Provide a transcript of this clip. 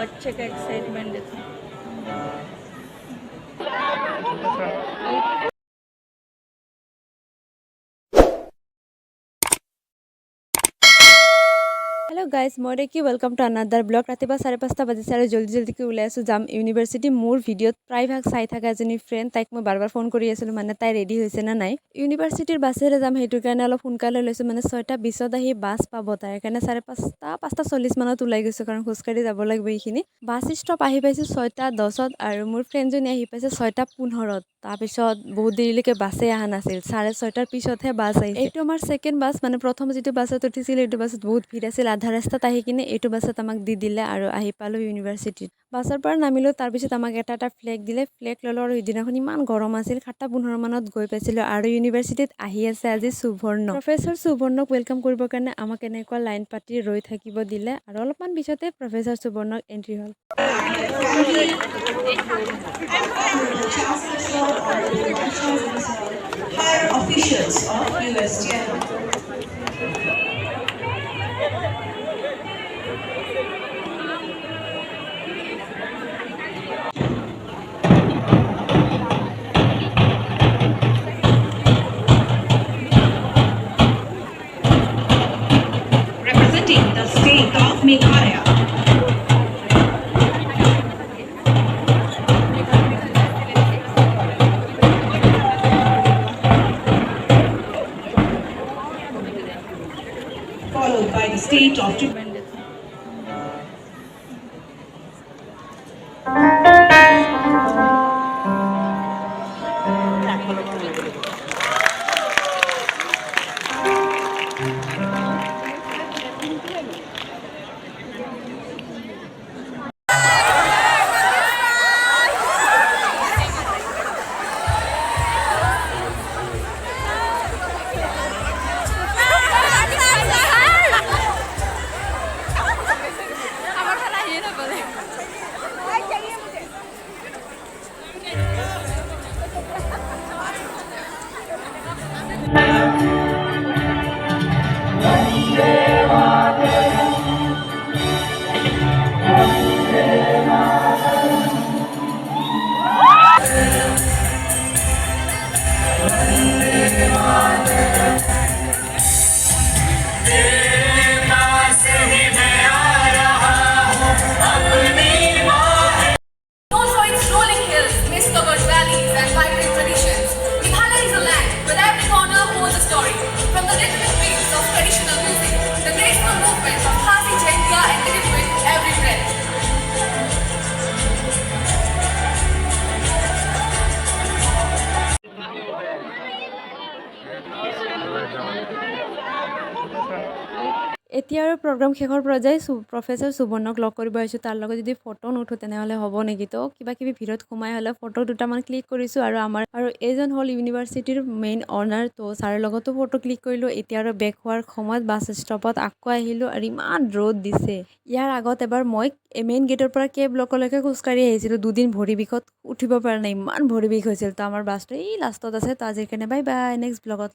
बच्चे का एक्साइटमेंट देखो। हेलो गाइज मैं कि वेलकम टू अनादार ब्लग रातिपुवा 5:30 बाजिसे और जल्दी जल्दी ओলাই आसो जाम यूनिवर्सिटी मोर भिडिओत प्रायभाग चाई थाका एजनी फ्रेंड ताइक मैं बार बार फोन करि आছিলো माने ताई रेडी होइसे ना नाइ यूनिवर्सिटीर बासेरे जाम हेतुर कारणे अलप सोनकाले लैसो माने 6:20 आहि बास पाबो तार कारणे 5:30 5:40 माনত ओলাই गइसो कारण खुसकारि যাব লাগিব এইখিনি बास स्टप आहि पाइसे 6:10 और मोर फ्रेंड जनी आहि पाइसे 6:15 तार पिছত बहुत देरिलेके बासे आहा नासिल 6:30 पिछतहे बास आइसे एटु आमार सेकेंड बास माने प्रथम जेतु बासत उठिसिल एटु बासत बहुत ভিড় আছিল आधा रास्तात आहि किने एटु बासत आमाक दि दिले और आहि पालो यूनिवर्सिटीत बासर पर नामिलो तार पिছত आमाक এটা फ्लेग दिले फ्लेग ललो और इदिनाखन इमान गरम আছিল 7:15 माনত गय पाइसिलो और यूनिवर्सिटीत आहि আছে আজি सुबर्ण प्रोफेसर सुबर्णक वेलकम কৰিবৰ কাৰণে আমাক এনেকুৱা লাইন পাতি ৰৈ থাকিব দিলে আৰু অলপমান পিছতে प्रोफेसर सुबर्णक एंट्री হল higher officials of USTM. Representing the state of Meghalaya. Followed by the state of এতিয়া আৰু প্ৰগ্ৰাম শেষৰ পৰ্যায় प्रोफेसर सुबर्णक লগ কৰিব আহিছো তাৰ লগত যদি ফটো নুঠো তেনেহলে হ'ব নেকি তো কিবা কিবি ভিৰত সোমাই হলে ফটো দুটামান ক্লিক কৰিছো আৰু এজন হল ইউনিভাৰ্চিটিৰ মেইন অনাৰ তো ছাৰৰ লগতো ফটো ক্লিক কৰিলো এতিয়া আৰু বেক হোৱাৰ সময়ত বাছ ষ্টপত আকৌ আহিলো আৰু ইমান ৰ'দ দিছে ইয়াৰ আগত এবাৰ মই মেইন গেটৰ পৰা কে ব্লকলৈকে খোজকাঢ়ি আহিছিলো দুদিন ভৰি বিষত উঠিব পৰা নাই ইমান ভৰি বিষ হৈছিল তো আমাৰ বাছটো এই লাষ্টত আছে তো আজিৰ কাৰণে বাই বাই নেক্সট ব্লগত